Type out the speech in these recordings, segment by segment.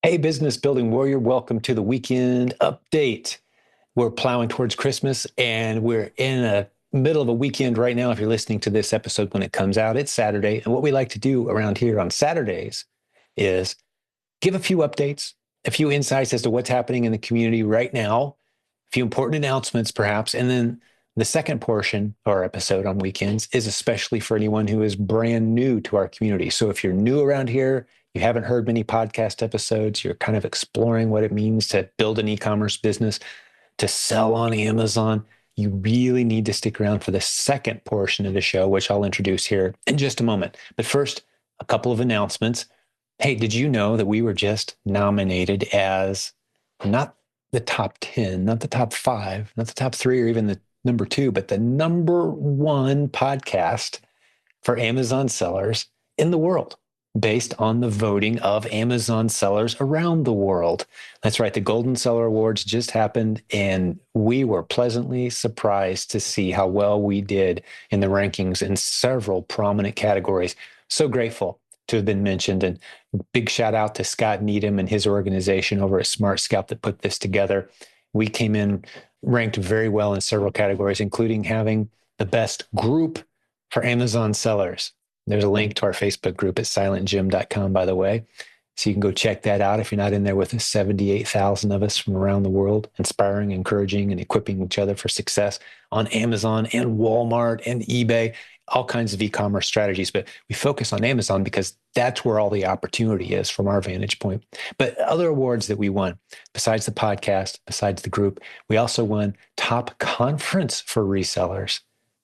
Hey, business building warrior, welcome to the weekend update. We're plowing towards Christmas and we're in the middle of a weekend right now. If you're listening to this episode when it comes out, it's Saturday. And what we like to do around here on Saturdays is give a few updates, a few insights as to what's happening in the community right now, a few important announcements perhaps. And then the second portion of our episode on weekends is especially for anyone who is brand new to our community. So if you're new around here, you haven't heard many podcast episodes, you're kind of exploring what it means to build an e-commerce business, to sell on Amazon, you really need to stick around for the second portion of the show, which I'll introduce here in just a moment. But first, a couple of announcements. Hey, did you know that we were just nominated as not the top 10, not the top 5, not the top 3, or even the number 2, but the number 1 podcast for Amazon sellers in the world, based on the voting of Amazon sellers around the world. That's right. The Golden Seller Awards just happened, and we were pleasantly surprised to see how well we did in the rankings in several prominent categories. So grateful to have been mentioned, and big shout out to Scott Needham and his organization over at Smart Scout that put this together. We came in ranked very well in several categories, including having the best group for Amazon sellers. There's a link to our Facebook group at silentjimdotcom, by the way. So you can go check that out if you're not in there with us, 78,000 of us from around the world, inspiring, encouraging, and equipping each other for success on Amazon and Walmart and eBay, all kinds of e-commerce strategies. But we focus on Amazon because that's where all the opportunity is from our vantage point. But other awards that we won, besides the podcast, besides the group, we also won top conference for resellers.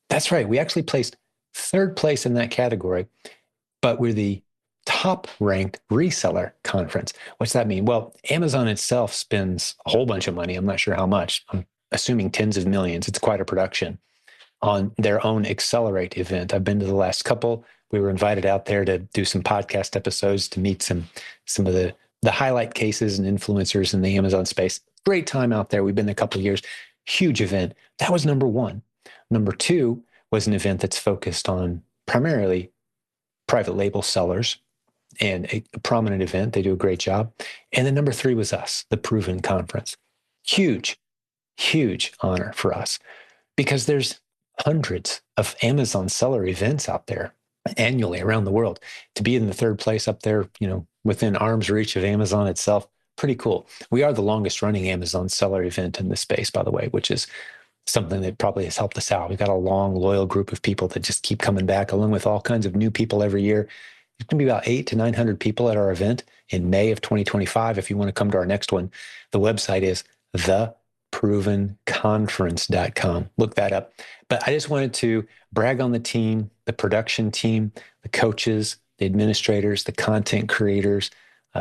That's right. We actually placed third place in that category, but we're the top ranked reseller conference. What's that mean? Well, Amazon itself spends a whole bunch of money. I'm not sure how much. I'm assuming tens of millions. It's quite a production on their own Accelerate event. I've been to the last couple. We were invited out there to do some podcast episodes to meet some of the highlight cases and influencers in the Amazon space. Great time out there. We've been a couple of years. Huge event. That was number 1. Number 2 was an event that's focused on primarily private label sellers, and a prominent event. They do a great job. And then number 3 was us, the Proven Conference. Huge, huge honor for us because there's hundreds of Amazon seller events out there annually around the world. To be in the third place up there, within arm's reach of Amazon itself, pretty cool. We are the longest running Amazon seller event in this space, by the way, which is something that probably has helped us out. We've got a long, loyal group of people that just keep coming back, along with all kinds of new people every year. It's going to be about 800 to 900 people at our event in May of 2025. If you want to come to our next one, the website is theprovenconference.com. Look that up. But I just wanted to brag on the team, the production team, the coaches, the administrators, the content creators,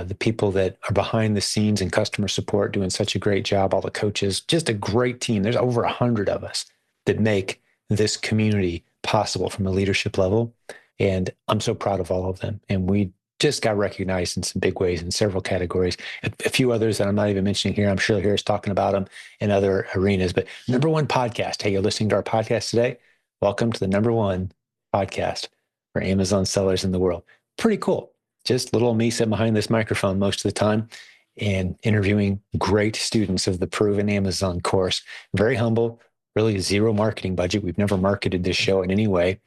the people that are behind the scenes in customer support doing such a great job, all the coaches, just a great team. There's over 100 of us that make this community possible from a leadership level. And I'm so proud of all of them. And we just got recognized in some big ways in several categories. A few others that I'm not even mentioning here. I'm sure you'll hear us talking about them in other arenas. But number 1 podcast. Hey, you're listening to our podcast today. Welcome to the number 1 podcast for Amazon sellers in the world. Pretty cool. Just little me sitting behind this microphone most of the time and interviewing great students of the Proven Amazon course. Very humble, really zero marketing budget. We've never marketed this show in any way.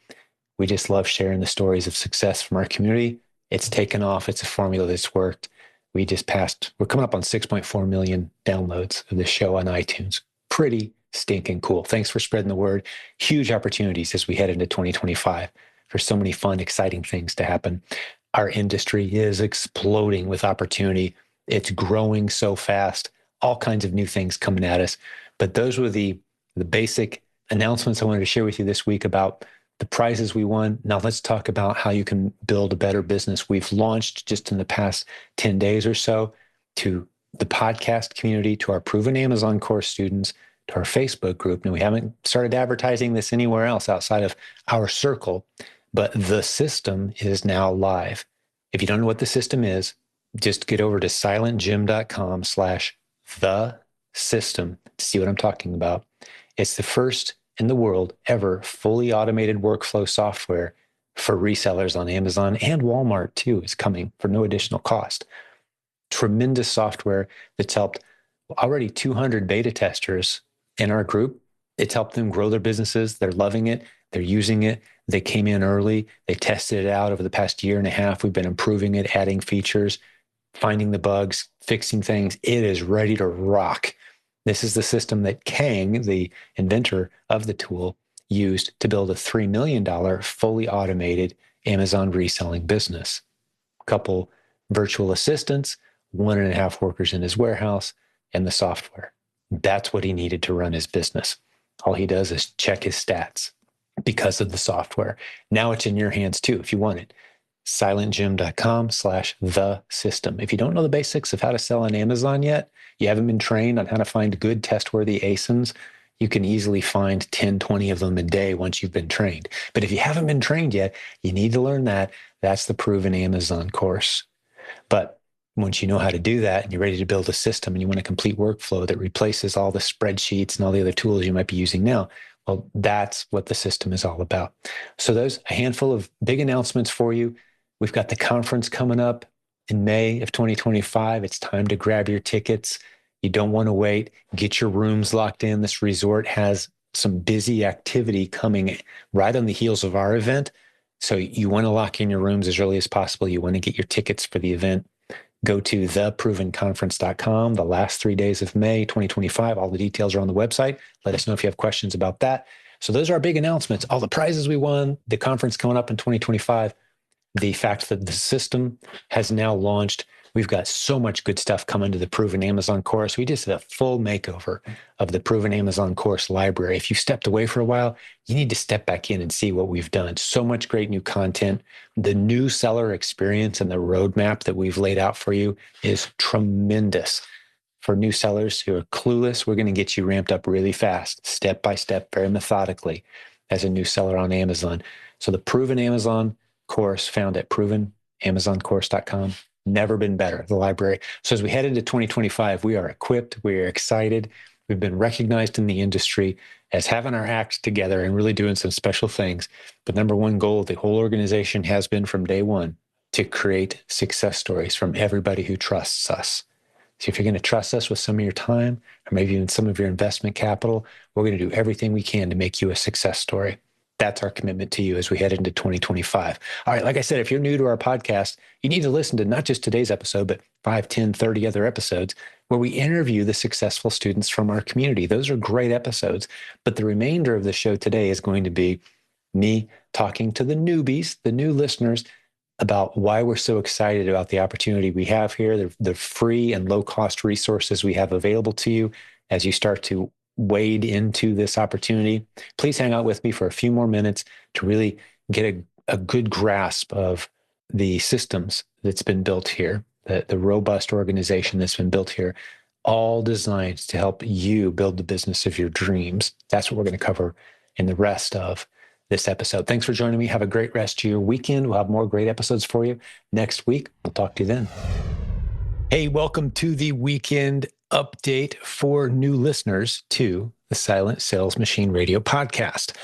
We just love sharing the stories of success from our community. It's taken off. It's a formula that's worked. We're coming up on 6.4 million downloads of this show on iTunes. Pretty stinking cool. Thanks for spreading the word. Huge opportunities as we head into 2025 for so many fun, exciting things to happen. Our industry is exploding with opportunity. It's growing so fast, all kinds of new things coming at us. But those were the basic announcements I wanted to share with you this week about the prizes we won. Now let's talk about how you can build a better business. We've launched just in the past 10 days or so to the podcast community, to our Proven Amazon course students, to our Facebook group. Now we haven't started advertising this anywhere else outside of our circle, but the system is now live. If you don't know what the system is, just get over to silentjim.com/the-system to see what I'm talking about. It's the first in the world ever fully automated workflow software for resellers on Amazon, and Walmart too is coming for no additional cost. tremendous software that's helped already 200 beta testers in our group. It's helped them grow their businesses. They're loving it. They're using it. They came in early. They tested it out over the past year and a half. We've been improving it, adding features, finding the bugs, fixing things. It is ready to rock. This is the system that Kang, the inventor of the tool, used to build a $3 million fully automated Amazon reselling business. A couple virtual assistants, 1.5 workers in his warehouse, and the software. That's what he needed to run his business. All he does is check his stats because of the software. Now it's in your hands too, if you want it. silentjimdotcom/the system. If you don't know the basics of how to sell on Amazon yet, you haven't been trained on how to find good test-worthy ASINs, you can easily find 10, 20 of them a day once you've been trained. But if you haven't been trained yet, you need to learn that. That's the Proven Amazon course. But once you know how to do that and you're ready to build a system and you want a complete workflow that replaces all the spreadsheets and all the other tools you might be using now, well, that's what the system is all about. So there's a handful of big announcements for you. We've got the conference coming up in May of 2025. It's time to grab your tickets. You don't want to wait. Get your rooms locked in. This resort has some busy activity coming right on the heels of our event. So you want to lock in your rooms as early as possible. You want to get your tickets for the event. Go to theprovenconference.com the last 3 days of May 2025. All the details are on the website. Let us know if you have questions about that. So those are our big announcements. All the prizes we won, the conference coming up in 2025, the fact that the system has now launched. We've got so much good stuff coming to the Proven Amazon course. We just did a full makeover of the Proven Amazon course library. If you stepped away for a while, you need to step back in and see what we've done. So much great new content. The new seller experience and the roadmap that we've laid out for you is tremendous. For new sellers who are clueless, we're going to get you ramped up really fast, step by step, very methodically as a new seller on Amazon. So the Proven Amazon course found at provenamazoncourse.com. Never been better, the library. So as we head into 2025, we are equipped, we are excited. We've been recognized in the industry as having our act together and really doing some special things. But number one goal of the whole organization has been from day one to create success stories from everybody who trusts us. So if you're going to trust us with some of your time or maybe even some of your investment capital, we're going to do everything we can to make you a success story. That's our commitment to you as we head into 2025. All right, like I said, if you're new to our podcast, you need to listen to not just today's episode, but 5, 10, 30 other episodes where we interview the successful students from our community. Those are great episodes. But the remainder of the show today is going to be me talking to the newbies, the new listeners, about why we're so excited about the opportunity we have here, the free and low-cost resources we have available to you as you start to wade into this opportunity. Please hang out with me for a few more minutes to really get a good grasp of the systems that's been built here, the robust organization that's been built here, all designed to help you build the business of your dreams. That's what we're going to cover in the rest of this episode. Thanks for joining me. Have a great rest of your weekend. We'll have more great episodes for you next week. We'll talk to you then. Hey, welcome to the weekend update for new listeners to the Silent Sales Machine Radio podcast.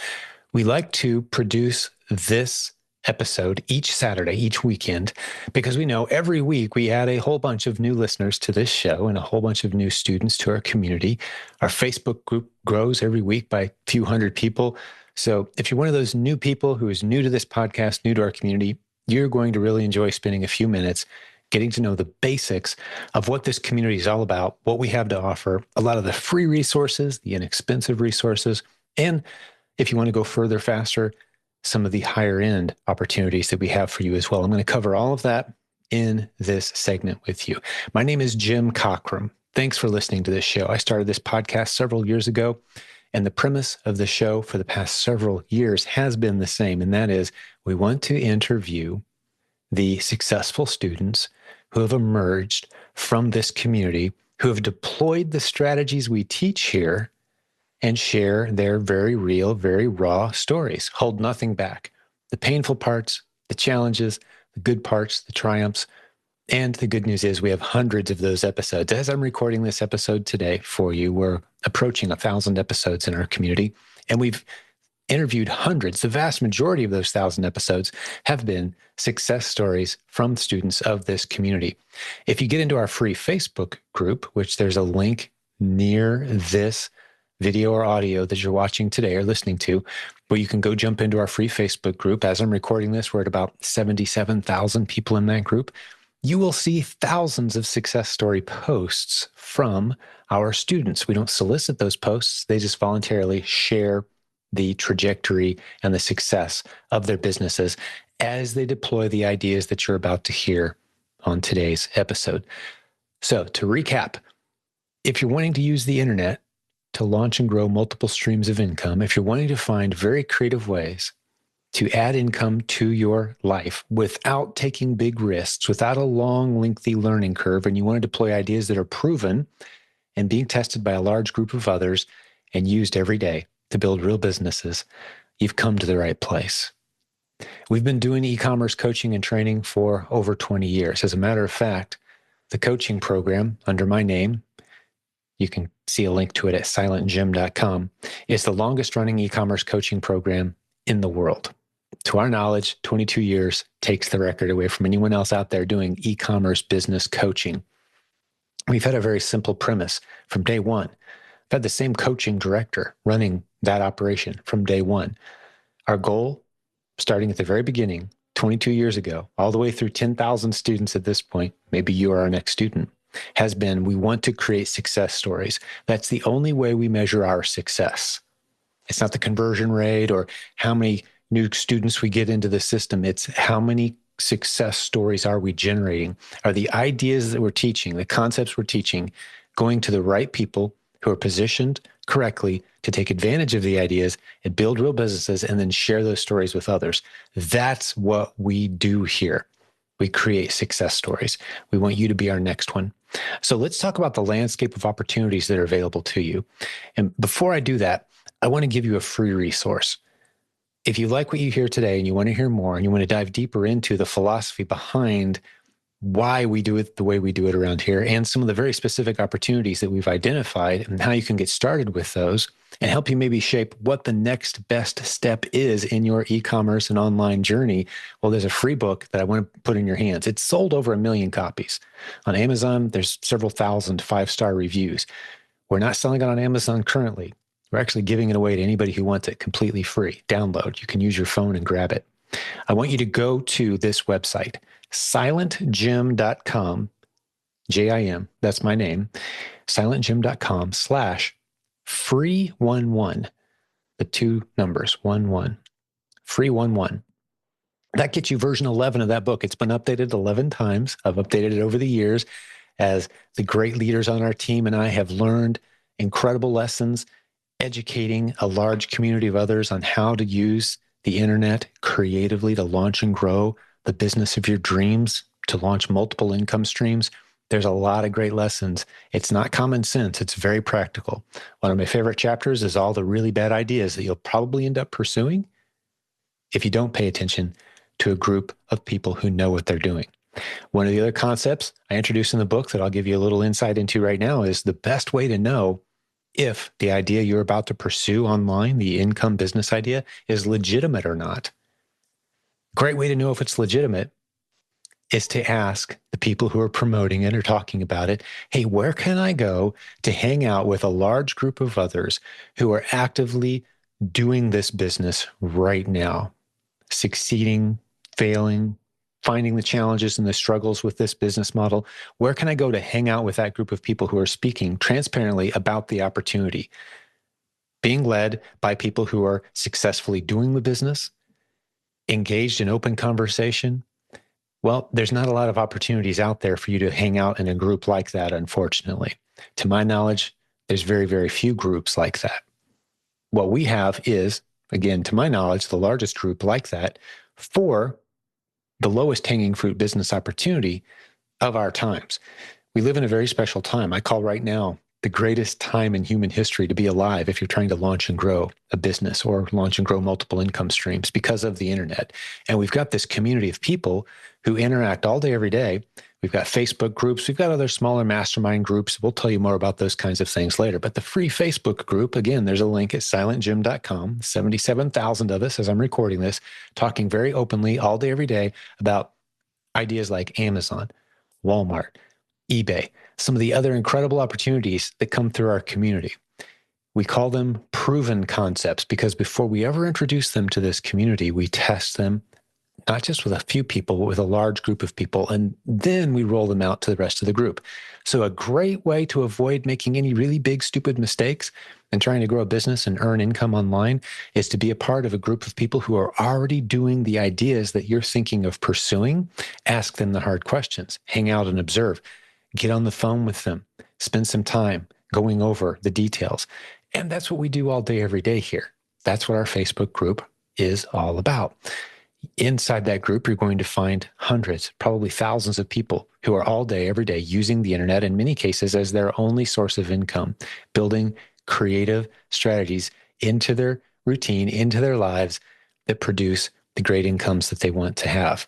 We like to produce this episode each Saturday, each weekend, because we know every week we add a whole bunch of new listeners to this show and a whole bunch of new students to our community. Our Facebook group grows every week by a few hundred people. So if you're one of those new people who is new to this podcast, new to our community, you're going to really enjoy spending a few minutes getting to know the basics of what this community is all about, what we have to offer, a lot of the free resources, the inexpensive resources, and if you want to go further, faster, some of the higher end opportunities that we have for you as well. I'm going to cover all of that in this segment with you. My name is Jim Cockrum. Thanks for listening to this show. I started this podcast several years ago, and the premise of the show for the past several years has been the same, and that is we want to interview the successful students who have emerged from this community, who have deployed the strategies we teach here and share their very real, very raw stories. Hold nothing back. The painful parts, the challenges, the good parts, the triumphs. And the good news is we have hundreds of those episodes. As I'm recording this episode today for you, we're approaching 1,000 episodes in our community. And we've interviewed hundreds. The vast majority of those 1,000 episodes have been success stories from students of this community. If you get into our free Facebook group, which there's a link near this video or audio that you're watching today or listening to, where you can go jump into our free Facebook group. As I'm recording this, we're at about 77,000 people in that group. You will see thousands of success story posts from our students. We don't solicit those posts. They just voluntarily share the trajectory and the success of their businesses as they deploy the ideas that you're about to hear on today's episode. So to recap, if you're wanting to use the internet to launch and grow multiple streams of income, if you're wanting to find very creative ways to add income to your life without taking big risks, without a long, lengthy learning curve, and you want to deploy ideas that are proven and being tested by a large group of others and used every day to build real businesses, you've come to the right place. We've been doing e-commerce coaching and training for over 20 years. As a matter of fact, the coaching program under my name, you can see a link to it at silentjimdotcom, is the longest running e-commerce coaching program in the world. To our knowledge, 22 years takes the record away from anyone else out there doing e-commerce business coaching. We've had a very simple premise from day one. I've had the same coaching director running that operation from day one. Our goal, starting at the very beginning, 22 years ago, all the way through 10,000 students at this point, maybe you are our next student, has been we want to create success stories. That's the only way we measure our success. It's not the conversion rate or how many new students we get into the system. It's how many success stories are we generating? Are the ideas that we're teaching, the concepts we're teaching, going to the right people who are positioned correctly to take advantage of the ideas and build real businesses and then share those stories with others? That's what we do here. We create success stories. We want you to be our next one. So let's talk about the landscape of opportunities that are available to you. And before I do that, I want to give you a free resource. If you like what you hear today and you want to hear more and you want to dive deeper into the philosophy behind why we do it the way we do it around here and some of the very specific opportunities that we've identified and how you can get started with those and help you maybe shape what the next best step is in your e-commerce and online journey, well, there's a free book that I want to put in your hands. It's sold over 1 million copies. On Amazon, there's several thousand 5-star reviews. We're not selling it on Amazon currently. We're actually giving it away to anybody who wants it completely free. Download. You can use your phone and grab it. I want you to go to this website, silentjim.com, J-I-M, that's my name, silentjim.com/free11, the 2 numbers, 11, free 11. That gets you version 11 of that book. It's been updated 11 times. I've updated it over the years as the great leaders on our team and I have learned incredible lessons educating a large community of others on how to use the internet creatively to launch and grow the business of your dreams, to launch multiple income streams. There's a lot of great lessons. It's not common sense. It's very practical. One of my favorite chapters is all the really bad ideas that you'll probably end up pursuing if you don't pay attention to a group of people who know what they're doing. One of the other concepts I introduced in the book that I'll give you a little insight into right now is the best way to know if the idea you're about to pursue online, the income business idea, is legitimate or not. Great way to know if it's legitimate is to ask the people who are promoting it or talking about it, hey, where can I go to hang out with a large group of others who are actively doing this business right now, succeeding, failing, finding the challenges and the struggles with this business model? Where can I go to hang out with that group of people who are speaking transparently about the opportunity, being led by people who are successfully doing the business, engaged in open conversation? Well, there's not a lot of opportunities out there for you to hang out in a group like that, unfortunately. To my knowledge, there's very, very few groups like that. What we have is, again, to my knowledge, the largest group like that for the lowest hanging fruit business opportunity of our times. We live in a very special time. I call right now the greatest time in human history to be alive if you're trying to launch and grow a business or launch and grow multiple income streams because of the internet. And we've got this community of people who interact all day, every day We've got Facebook groups. We've got other smaller mastermind groups. We'll tell you more about those kinds of things later. But the free Facebook group, again, there's a link at silentjimdotcom. 77,000 of us, as I'm recording this, talking very openly all day, every day about ideas like Amazon, Walmart, eBay, some of the other incredible opportunities that come through our community. We call them proven concepts because before we ever introduce them to this community, we test them not just with a few people, but with a large group of people, and then we roll them out to the rest of the group. So a great way to avoid making any really big, stupid mistakes and trying to grow a business and earn income online is to be a part of a group of people who are already doing the ideas that you're thinking of pursuing. Ask them the hard questions, hang out and observe, get on the phone with them, spend some time going over the details. And that's what we do all day, every day here. That's what our Facebook group is all about. Inside that group, you're going to find hundreds, probably thousands of people who are all day, every day using the internet, in many cases, as their only source of income, building creative strategies into their routine, into their lives that produce the great incomes that they want to have.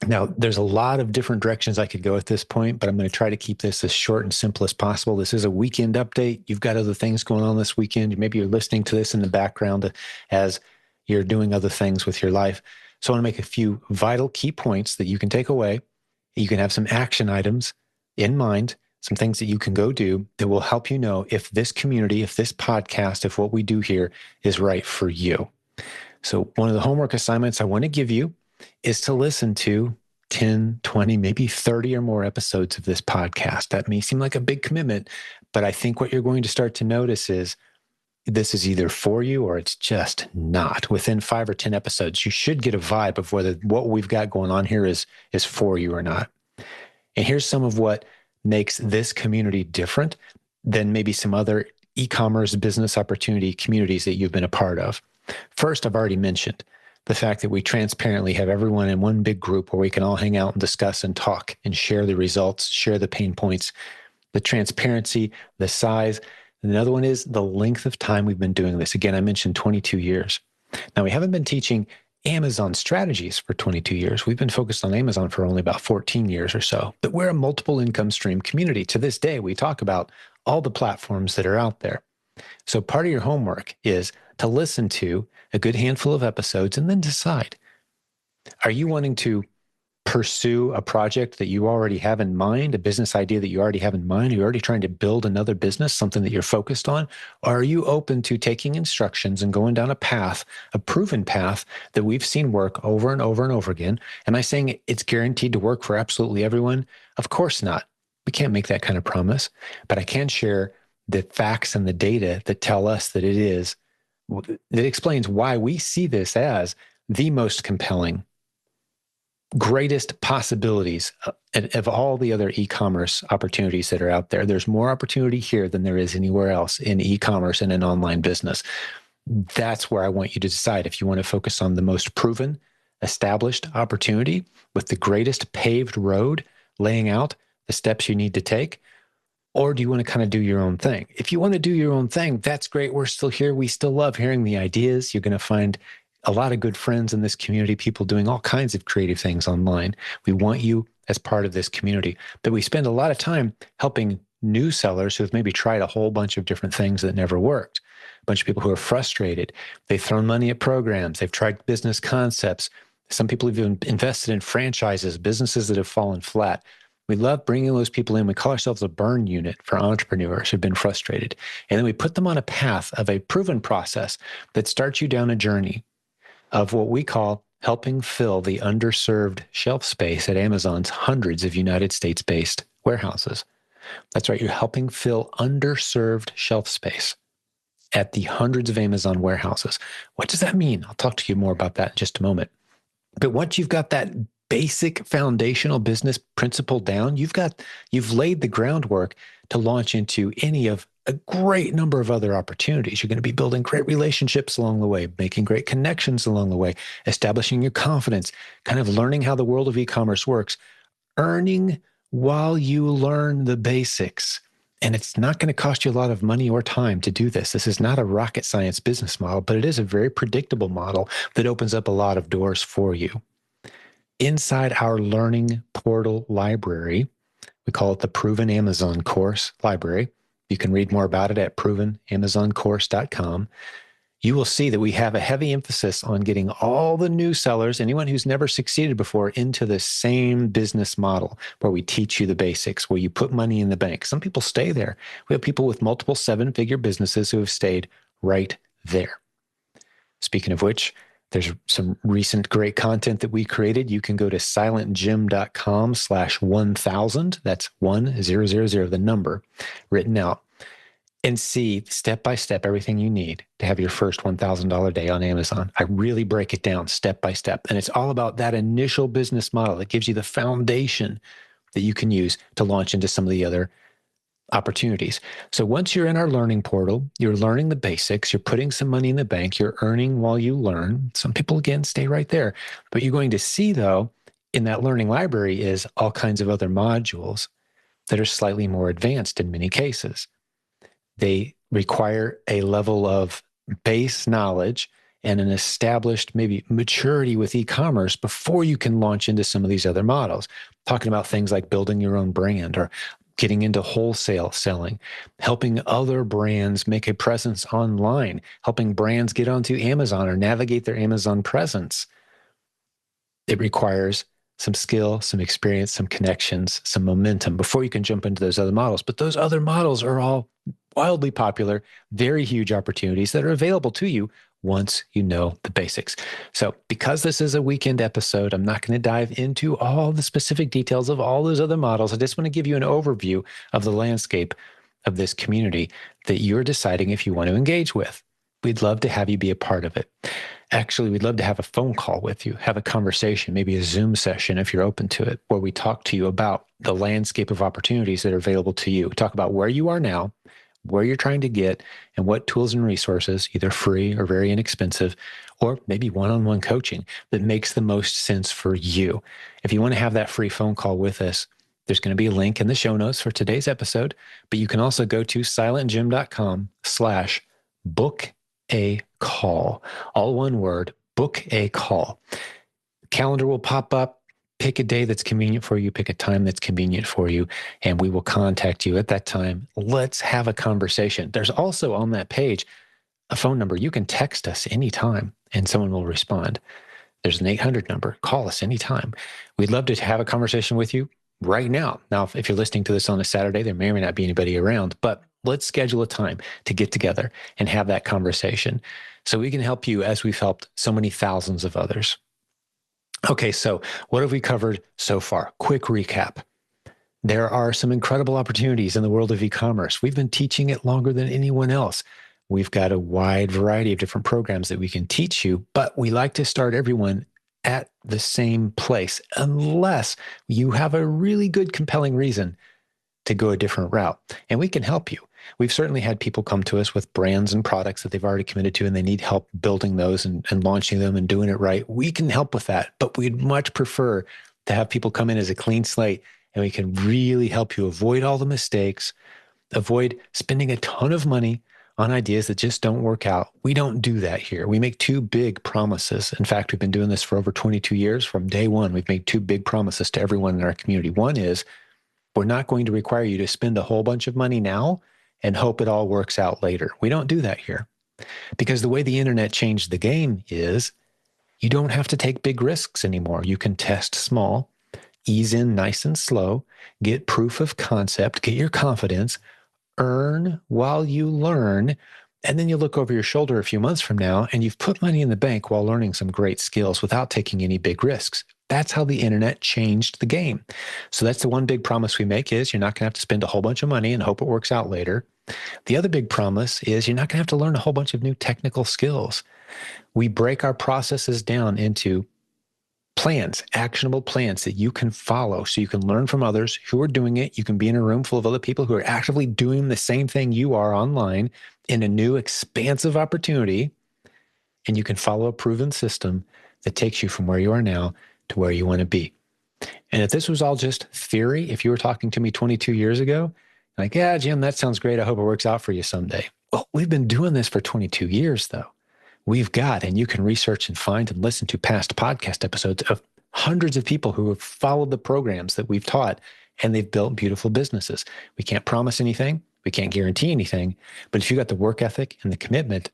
Now, there's a lot of different directions I could go at this point, but I'm going to try to keep this as short and simple as possible. This is a weekend update. You've got other things going on this weekend. Maybe you're listening to this in the background as you're doing other things with your life. So I want to make a few vital key points that you can take away. You can have some action items in mind, some things that you can go do that will help you know if this community, if this podcast, if what we do here is right for you. So one of the homework assignments I want to give you is to listen to 10, 20, maybe 30 or more episodes of this podcast. That may seem like a big commitment, but I think what you're going to start to notice is this is either for you or it's just not. Within 5 or 10 episodes, you should get a vibe of whether what we've got going on here is for you or not. And here's some of what makes this community different than maybe some other e-commerce business opportunity communities that you've been a part of. First, I've already mentioned the fact that we transparently have everyone in one big group where we can all hang out and discuss and talk and share the results, share the pain points, the transparency, the size. Another one is the length of time we've been doing this. Again, I mentioned 22 years. Now, we haven't been teaching Amazon strategies for 22 years. We've been focused on Amazon for only about 14 years or so. But we're a multiple income stream community. To this day, we talk about all the platforms that are out there. So part of your homework is to listen to a good handful of episodes and then decide, are you wanting to pursue a project that you already have in mind, a business idea that you already have in mind? Are you already trying to build another business, something that you're focused on? Or are you open to taking instructions and going down a path, a proven path that we've seen work over and over and over again? Am I saying it's guaranteed to work for absolutely everyone? Of course not. We can't make that kind of promise, but I can share the facts and the data that tell us that it is, that explains why we see this as the most compelling, greatest possibilities of all the other e-commerce opportunities that are out there. There's more opportunity here than there is anywhere else in e-commerce and in online business. That's where I want you to decide if you want to focus on the most proven, established opportunity with the greatest paved road, laying out the steps you need to take, or do you want to kind of do your own thing? If you want to do your own thing, that's great. We're still here. We still love hearing the ideas. You're going to find a lot of good friends in this community, people doing all kinds of creative things online. We want you as part of this community. But we spend a lot of time helping new sellers who have maybe tried a whole bunch of different things that never worked. A bunch of people who are frustrated. They've thrown money at programs. They've tried business concepts. Some people have even invested in franchises, businesses that have fallen flat. We love bringing those people in. We call ourselves a burn unit for entrepreneurs who've been frustrated. And then we put them on a path of a proven process that starts you down a journey of what we call helping fill the underserved shelf space at Amazon's hundreds of United States-based warehouses. That's right, you're helping fill underserved shelf space at the hundreds of Amazon warehouses. What does that mean? I'll talk to you more about that in just a moment. But once you've got that basic foundational business principle down, you've laid the groundwork to launch into any of a great number of other opportunities. You're going to be building great relationships along the way, making great connections along the way, establishing your confidence, kind of learning how the world of e-commerce works, earning while you learn the basics. And it's not going to cost you a lot of money or time to do this. This is not a rocket science business model, but it is a very predictable model that opens up a lot of doors for you. inside our learning portal library. We call it the Proven Amazon Course Library. You can read more about it at provenamazoncourse.com. You will see that we have a heavy emphasis on getting all the new sellers, anyone who's never succeeded before, into the same business model where we teach you the basics, where you put money in the bank. Some people stay there. We have people with multiple seven-figure businesses who have stayed right there. Speaking of which, there's some recent great content that we created. You can go to silentjim.com/1000. That's 1000, the number written out, and see step by step everything you need to have your first $1,000 day on Amazon. I really break it down step by step. And it's all about that initial business model that gives you the foundation that you can use to launch into some of the other opportunities. So once you're in our learning portal, you're learning the basics, you're putting some money in the bank, you're earning while you learn. Some people, again, stay right there. But you're going to see, though, in that learning library is all kinds of other modules that are slightly more advanced in many cases. They require a level of base knowledge and an established maybe maturity with e-commerce before you can launch into some of these other models. Talking about things like building your own brand or getting into wholesale selling, helping other brands make a presence online, helping brands get onto Amazon or navigate their Amazon presence. It requires some skill, some experience, some connections, some momentum before you can jump into those other models. But those other models are all wildly popular, very huge opportunities that are available to you once you know the basics. So because this is a weekend episode, I'm not going to dive into all the specific details of all those other models. I just want to give you an overview of the landscape of this community that you're deciding if you want to engage with. We'd love to have you be a part of it. Actually, we'd love to have a phone call with you, have a conversation, maybe a Zoom session if you're open to it, where we talk to you about the landscape of opportunities that are available to you. Talk about where you are now, where you're trying to get, and what tools and resources, either free or very inexpensive, or maybe one-on-one coaching that makes the most sense for you. If you want to have that free phone call with us, there's going to be a link in the show notes for today's episode, but you can also go to silentjim.com/book a call. All one word, book a call. Calendar will pop up. Pick a day that's convenient for you. Pick a time that's convenient for you, and we will contact you at that time. Let's have a conversation. There's also on that page a phone number. You can text us anytime, and someone will respond. There's an 800 number. Call us anytime. We'd love to have a conversation with you right now. Now, if you're listening to this on a Saturday, there may or may not be anybody around, but let's schedule a time to get together and have that conversation so we can help you as we've helped so many thousands of others. Okay, so what have we covered so far? Quick recap. There are some incredible opportunities in the world of e-commerce. We've been teaching it longer than anyone else. We've got a wide variety of different programs that we can teach you, but we like to start everyone at the same place unless you have a really good, compelling reason to go a different route. And we can help you. We've certainly had people come to us with brands and products that they've already committed to, and they need help building those and launching them and doing it right. We can help with that, but we'd much prefer to have people come in as a clean slate, and we can really help you avoid all the mistakes, avoid spending a ton of money on ideas that just don't work out. We don't do that here. We make two big promises. In fact, we've been doing this for over 22 years. From day one, we've made two big promises to everyone in our community. One is, we're not going to require you to spend a whole bunch of money now and hope it all works out later. We don't do that here, because the way the internet changed the game is you don't have to take big risks anymore. You can test small, ease in nice and slow, get proof of concept, get your confidence, earn while you learn, and then you look over your shoulder a few months from now and you've put money in the bank while learning some great skills without taking any big risks. That's how the internet changed the game. So that's the one big promise we make is you're not going to have to spend a whole bunch of money and hope it works out later. The other big promise is you're not going to have to learn a whole bunch of new technical skills. We break our processes down into plans, actionable plans that you can follow so you can learn from others who are doing it. You can be in a room full of other people who are actively doing the same thing you are online in a new expansive opportunity, and you can follow a proven system that takes you from where you are now to where you want to be. And if this was all just theory, if you were talking to me 22 years ago, like, yeah, Jim, that sounds great. I hope it works out for you someday. Well, we've been doing this for 22 years, though. We've got, and you can research and find and listen to past podcast episodes of hundreds of people who have followed the programs that we've taught, and they've built beautiful businesses. We can't promise anything. We can't guarantee anything. But if you got the work ethic and the commitment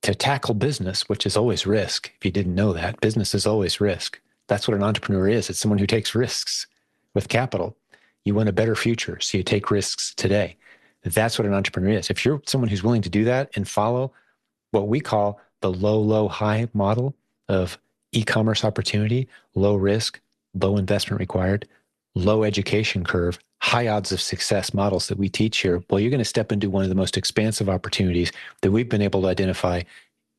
to tackle business, which is always risk, if you didn't know that, business is always risk. That's what an entrepreneur is. It's someone who takes risks with capital. You want a better future, so you take risks today. That's what an entrepreneur is. If you're someone who's willing to do that and follow what we call the low, low, high model of e-commerce opportunity, low risk, low investment required, low education curve, high odds of success models that we teach here, well, you're going to step into one of the most expansive opportunities that we've been able to identify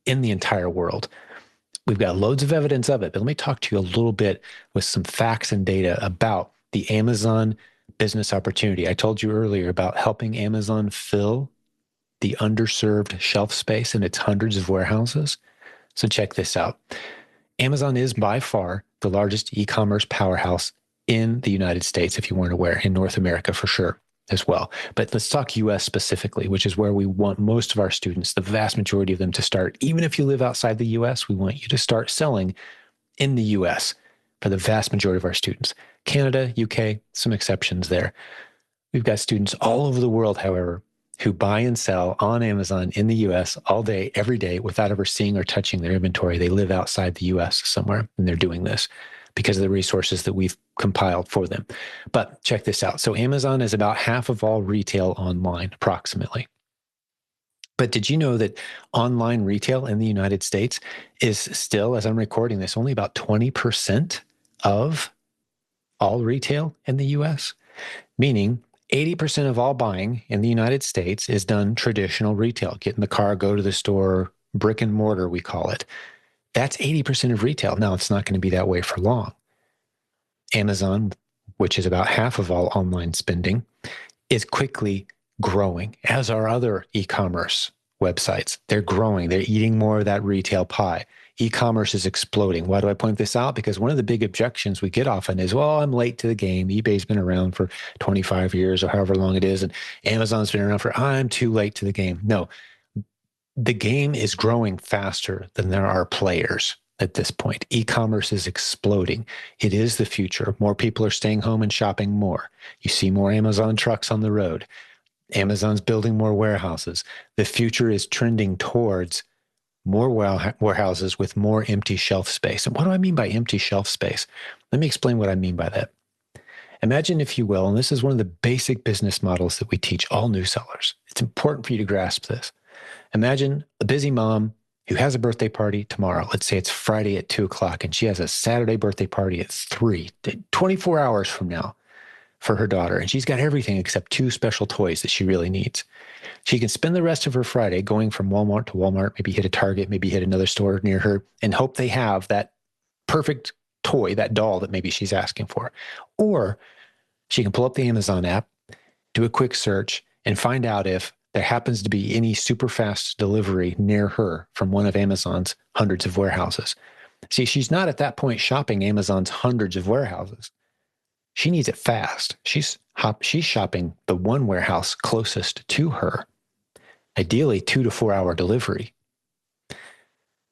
in the entire world. We've got loads of evidence of it, but let me talk to you a little bit with some facts and data about the Amazon business opportunity. I told you earlier about helping Amazon fill the underserved shelf space in its hundreds of warehouses. So check this out. Amazon is by far the largest e-commerce powerhouse in the United States, if you weren't aware, in North America for sure as well. But let's talk US specifically, which is where we want most of our students, the vast majority of them, to start. Even if you live outside the US, we want you to start selling in the US for the vast majority of our students. Canada, UK, some exceptions there. We've got students all over the world, however, who buy and sell on Amazon in the US all day, every day, without ever seeing or touching their inventory. They live outside the US somewhere, and they're doing this because of the resources that we've compiled for them. But check this out. So Amazon is about half of all retail online, approximately. But did you know that online retail in the United States is still, as I'm recording this, only about 20% of all retail in the US? Meaning 80% of all buying in the United States is done traditional retail. Get in the car, go to the store, brick and mortar, we call it. That's 80% of retail. Now, it's not going to be that way for long. Amazon, which is about half of all online spending, is quickly growing, as are other e-commerce websites. They're growing. They're eating more of that retail pie. E-commerce is exploding. Why do I point this out? Because one of the big objections we get often is, well, I'm late to the game. eBay's been around for 25 years or however long it is, and Amazon's been around I'm too late to the game. No, the game is growing faster than there are players at this point. E-commerce is exploding. It is the future. More people are staying home and shopping more. You see more Amazon trucks on the road. Amazon's building more warehouses. The future is trending towards more warehouses with more empty shelf space. And what do I mean by empty shelf space? Let me explain what I mean by that. Imagine, if you will, and this is one of the basic business models that we teach all new sellers. It's important for you to grasp this. Imagine a busy mom who has a birthday party tomorrow. Let's say it's Friday at 2:00, and she has a Saturday birthday party at 3, 24 hours from now for her daughter. And she's got everything except 2 special toys that she really needs. She can spend the rest of her Friday going from Walmart to Walmart, maybe hit a Target, maybe hit another store near her, and hope they have that perfect toy, that doll that maybe she's asking for. Or she can pull up the Amazon app, do a quick search, and find out if there happens to be any super fast delivery near her from one of Amazon's hundreds of warehouses. See, she's not at that point shopping Amazon's hundreds of warehouses. She needs it fast. She's shopping the one warehouse closest to her, ideally 2 to 4 hour delivery.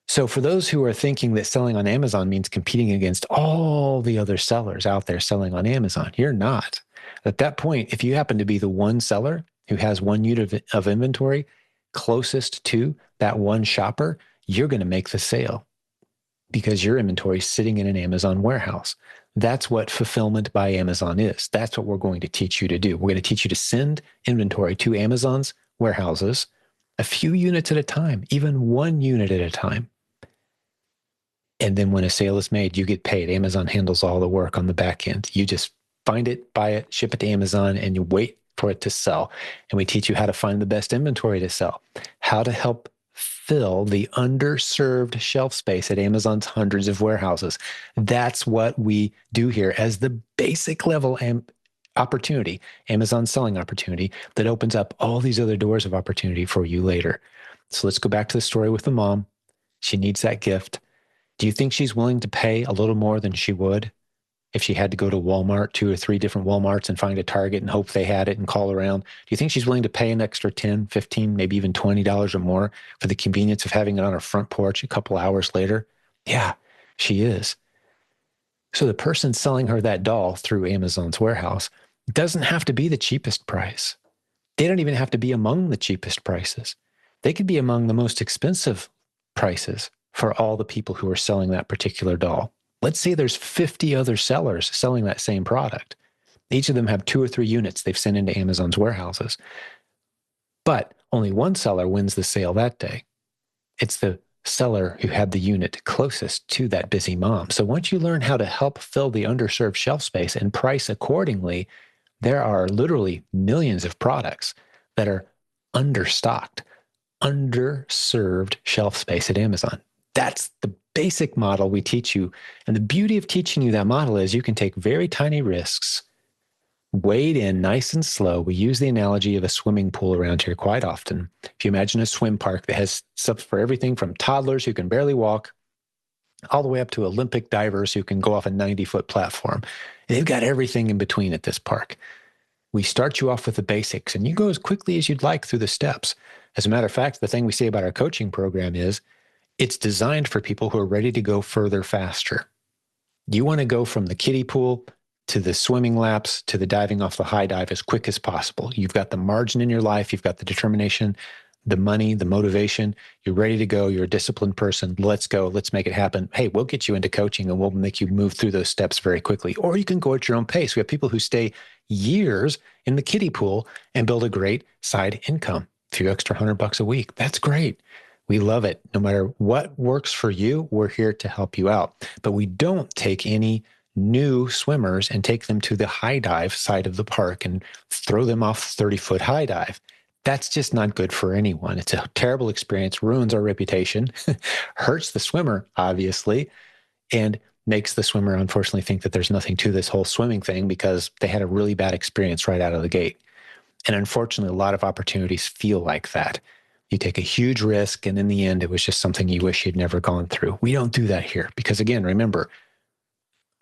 So for those who are thinking that selling on Amazon means competing against all the other sellers out there selling on Amazon, you're not. At that point, if you happen to be the one seller who has one unit of inventory closest to that one shopper, you're going to make the sale because your inventory is sitting in an Amazon warehouse. That's what fulfillment by Amazon is. That's what we're going to teach you to do. We're going to teach you to send inventory to Amazon's warehouses a few units at a time, even 1 unit at a time. And then when a sale is made, you get paid. Amazon handles all the work on the back end. You just find it, buy it, ship it to Amazon, and you wait for it to sell. And we teach you how to find the best inventory to sell, how to help fill the underserved shelf space at Amazon's hundreds of warehouses. That's what we do here as the basic level opportunity, Amazon selling opportunity that opens up all these other doors of opportunity for you later. So let's go back to the story with the mom. She needs that gift. Do you think she's willing to pay a little more than she would if she had to go to Walmart, 2 or 3 different Walmarts, and find a Target and hope they had it and call around? Do you think she's willing to pay an extra $10, $15, maybe even $20 or more for the convenience of having it on her front porch a couple hours later? Yeah, she is. So the person selling her that doll through Amazon's warehouse doesn't have to be the cheapest price. They don't even have to be among the cheapest prices. They could be among the most expensive prices for all the people who are selling that particular doll. Let's say there's 50 other sellers selling that same product. Each of them have 2 or 3 units they've sent into Amazon's warehouses. But only one seller wins the sale that day. It's the seller who had the unit closest to that busy mom. So once you learn how to help fill the underserved shelf space and price accordingly, there are literally millions of products that are understocked, underserved shelf space at Amazon. That's the basic model we teach you. And the beauty of teaching you that model is you can take very tiny risks, wade in nice and slow. We use the analogy of a swimming pool around here quite often. If you imagine a swim park that has stuff for everything from toddlers who can barely walk all the way up to Olympic divers who can go off a 90-foot platform. They've got everything in between at this park. We start you off with the basics, and you go as quickly as you'd like through the steps. As a matter of fact, the thing we say about our coaching program is it's designed for people who are ready to go further faster. You want to go from the kiddie pool to the swimming laps to the diving off the high dive as quick as possible. You've got the margin in your life. You've got the determination, the money, the motivation. You're ready to go. You're a disciplined person. Let's go. Let's make it happen. Hey, we'll get you into coaching and we'll make you move through those steps very quickly. Or you can go at your own pace. We have people who stay years in the kiddie pool and build a great side income. A few extra $100 a week. That's great. We love it. No matter what works for you, we're here to help you out. But we don't take any new swimmers and take them to the high dive side of the park and throw them off 30-foot high dive. That's just not good for anyone. It's a terrible experience, ruins our reputation, hurts the swimmer, obviously, and makes the swimmer unfortunately think that there's nothing to this whole swimming thing because they had a really bad experience right out of the gate. And unfortunately, a lot of opportunities feel like that. You take a huge risk, and in the end, it was just something you wish you'd never gone through. We don't do that here because, again, remember,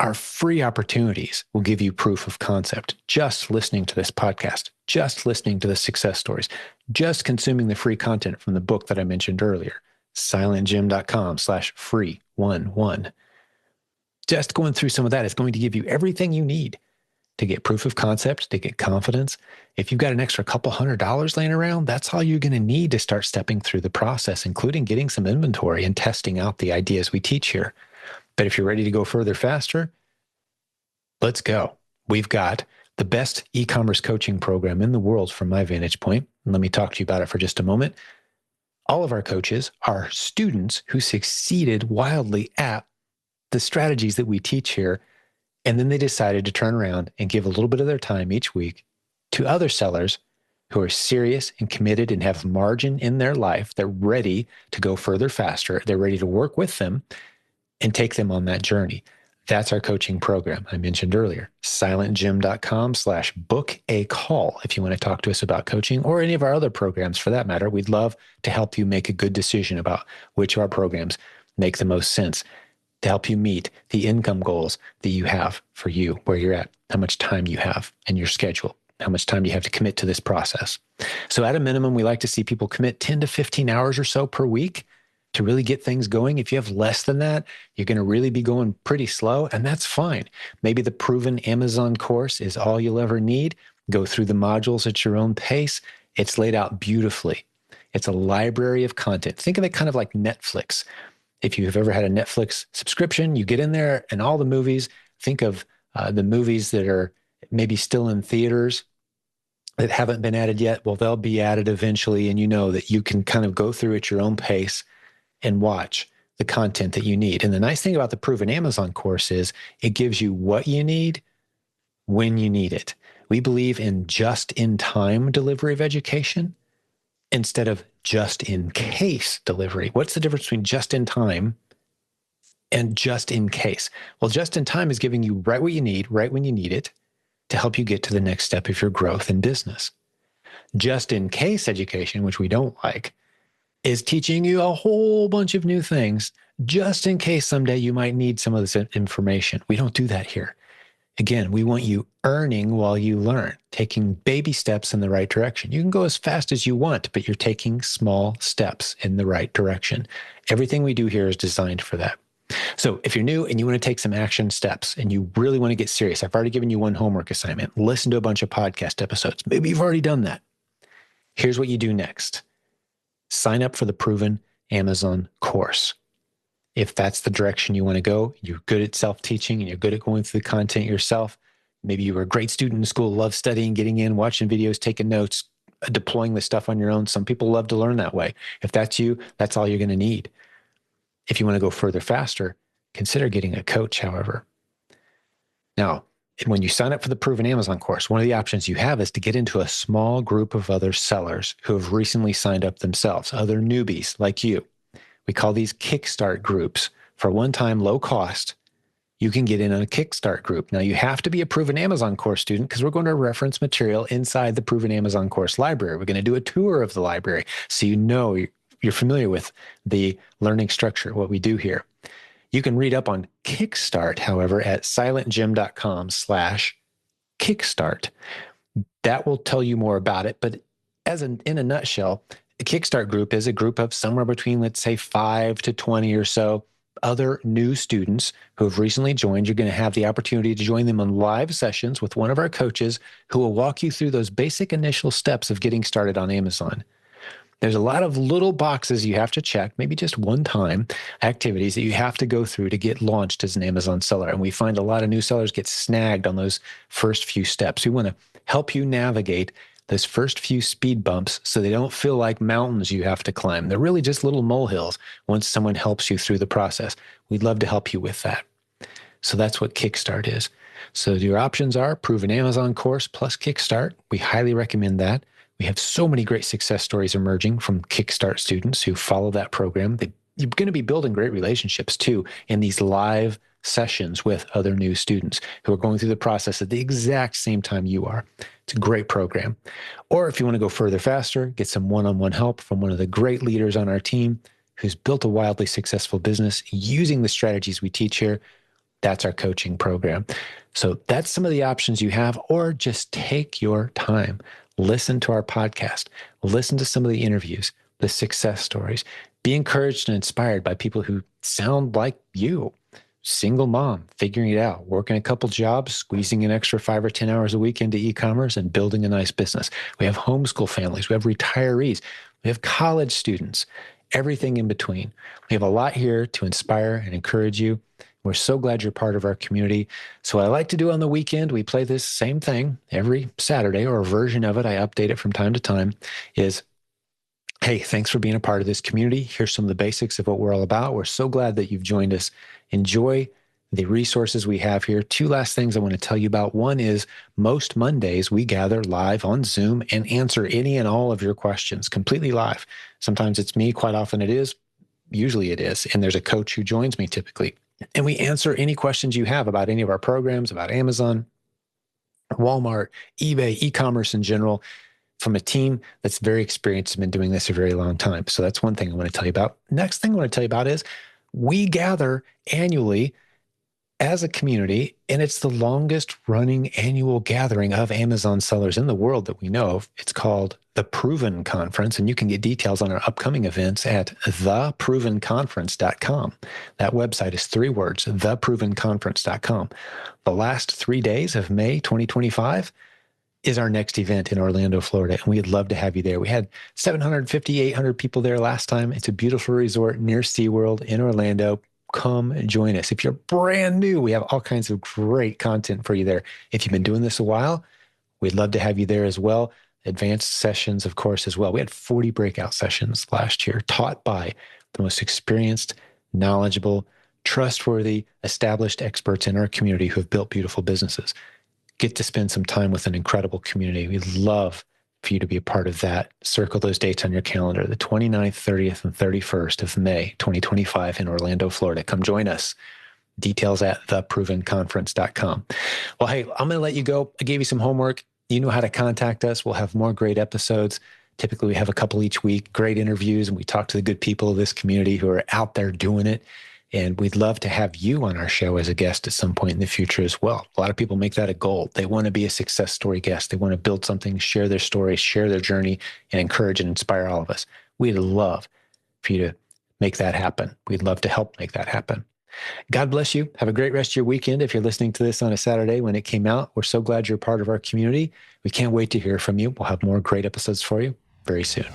our free opportunities will give you proof of concept. Just listening to this podcast, just listening to the success stories, just consuming the free content from the book that I mentioned earlier, silentjim.com/free11. Just going through some of that is going to give you everything you need to get proof of concept, to get confidence. If you've got an extra couple $100 laying around, that's all you're going to need to start stepping through the process, including getting some inventory and testing out the ideas we teach here. But if you're ready to go further faster, let's go. We've got the best e-commerce coaching program in the world from my vantage point. And let me talk to you about it for just a moment. All of our coaches are students who succeeded wildly at the strategies that we teach here. And then they decided to turn around and give a little bit of their time each week to other sellers who are serious and committed and have margin in their life. They're ready to go further faster. They're ready to work with them and take them on that journey. That's our coaching program I mentioned earlier, silentjim.com/book a call. If you want to talk to us about coaching or any of our other programs for that matter, we'd love to help you make a good decision about which of our programs make the most sense to help you meet the income goals that you have for you, where you're at, how much time you have in your schedule, how much time you have to commit to this process. So at a minimum, we like to see people commit 10 to 15 hours or so per week to really get things going. If you have less than that, you're going to really be going pretty slow, and that's fine. Maybe the proven Amazon course is all you'll ever need. Go through the modules at your own pace. It's laid out beautifully. It's a library of content. Think of it kind of like Netflix. If you've ever had a Netflix subscription, you get in there and all the movies, think of the movies that are maybe still in theaters that haven't been added yet. Well, they'll be added eventually, and you know that you can kind of go through at your own pace and watch the content that you need. And the nice thing about the Proven Amazon course is it gives you what you need when you need it. We believe in just-in-time delivery of education instead of just-in-case delivery. What's the difference between just-in-time and just-in-case? Well, just-in-time is giving you right what you need, right when you need it, to help you get to the next step of your growth in business. Just-in-case education, which we don't like, is teaching you a whole bunch of new things just in case someday you might need some of this information. We don't do that here. Again, we want you earning while you learn, taking baby steps in the right direction. You can go as fast as you want, but you're taking small steps in the right direction. Everything we do here is designed for that. So if you're new and you want to take some action steps and you really want to get serious, I've already given you one homework assignment. Listen to a bunch of podcast episodes. Maybe you've already done that. Here's what you do next. Sign up for the Proven Amazon course. If that's the direction you want to go, you're good at self-teaching and you're good at going through the content yourself. Maybe you were a great student in school, love studying, getting in, watching videos, taking notes, deploying the stuff on your own. Some people love to learn that way. If that's you, that's all you're going to need. If you want to go further faster, consider getting a coach, however. Now, when you sign up for the Proven Amazon course, one of the options you have is to get into a small group of other sellers who have recently signed up themselves, other newbies like you. We call these Kickstart groups. For one-time low cost, you can get in a Kickstart group. Now, you have to be a Proven Amazon course student because we're going to reference material inside the Proven Amazon course library. We're going to do a tour of the library so you know you're familiar with the learning structure, what we do here. You can read up on Kickstart, however, at silentjim.com/Kickstart. That will tell you more about it. But in a nutshell, a Kickstart group is a group of somewhere between, let's say, 5 to 20 or so other new students who have recently joined. You're going to have the opportunity to join them on live sessions with one of our coaches who will walk you through those basic initial steps of getting started on Amazon. There's a lot of little boxes you have to check, maybe just one-time activities that you have to go through to get launched as an Amazon seller. And we find a lot of new sellers get snagged on those first few steps. We want to help you navigate those first few speed bumps so they don't feel like mountains you have to climb. They're really just little molehills once someone helps you through the process. We'd love to help you with that. So that's what Kickstart is. So your options are Proven Amazon course plus Kickstart. We highly recommend that. We have so many great success stories emerging from Kickstart students who follow that program. You're going to be building great relationships too in these live sessions with other new students who are going through the process at the exact same time you are. It's a great program. Or if you want to go further faster, get some one-on-one help from one of the great leaders on our team who's built a wildly successful business using the strategies we teach here. That's our coaching program. So that's some of the options you have, or just take your time. Listen to our podcast. Listen to some of the interviews, the success stories. Be encouraged and inspired by people who sound like you. Single mom, figuring it out, working a couple jobs, squeezing an extra 5 or 10 hours a week into e-commerce and building a nice business. We have homeschool families. We have retirees. We have college students, everything in between. We have a lot here to inspire and encourage you. We're so glad you're part of our community. So what I like to do on the weekend, we play this same thing every Saturday, or a version of it. I update it from time to time, is, hey, thanks for being a part of this community. Here's some of the basics of what we're all about. We're so glad that you've joined us. Enjoy the resources we have here. 2 last things I want to tell you about. One is most Mondays we gather live on Zoom and answer any and all of your questions completely live. Sometimes it's me, quite often it is. Usually it is. And there's a coach who joins me typically. And we answer any questions you have about any of our programs, about Amazon, Walmart, eBay, e-commerce in general, from a team that's very experienced and been doing this a very long time. So that's one thing I want to tell you about. Next thing I want to tell you about is we gather annually as a community, and it's the longest running annual gathering of Amazon sellers in the world that we know of. It's called the Proven Conference, and you can get details on our upcoming events at theprovenconference.com. That website is 3 words, theprovenconference.com. The last 3 days of May 2025 is our next event in Orlando, Florida, and we'd love to have you there. We had 750, 800 people there last time. It's a beautiful resort near SeaWorld in Orlando. Come join us. If you're brand new, we have all kinds of great content for you there. If you've been doing this a while, we'd love to have you there as well. Advanced sessions, of course, as well. We had 40 breakout sessions last year taught by the most experienced, knowledgeable, trustworthy, established experts in our community who have built beautiful businesses. Get to spend some time with an incredible community. We'd love for you to be a part of that. Circle those dates on your calendar, the 29th, 30th, and 31st of May, 2025 in Orlando, Florida. Come join us. Details at theprovenconference.com. Well, hey, I'm going to let you go. I gave you some homework. You know how to contact us. We'll have more great episodes. Typically, we have a couple each week, great interviews, and we talk to the good people of this community who are out there doing it. And we'd love to have you on our show as a guest at some point in the future as well. A lot of people make that a goal. They want to be a success story guest. They want to build something, share their story, share their journey, and encourage and inspire all of us. We'd love for you to make that happen. We'd love to help make that happen. God bless you. Have a great rest of your weekend. If you're listening to this on a Saturday when it came out, we're so glad you're part of our community. We can't wait to hear from you. We'll have more great episodes for you very soon.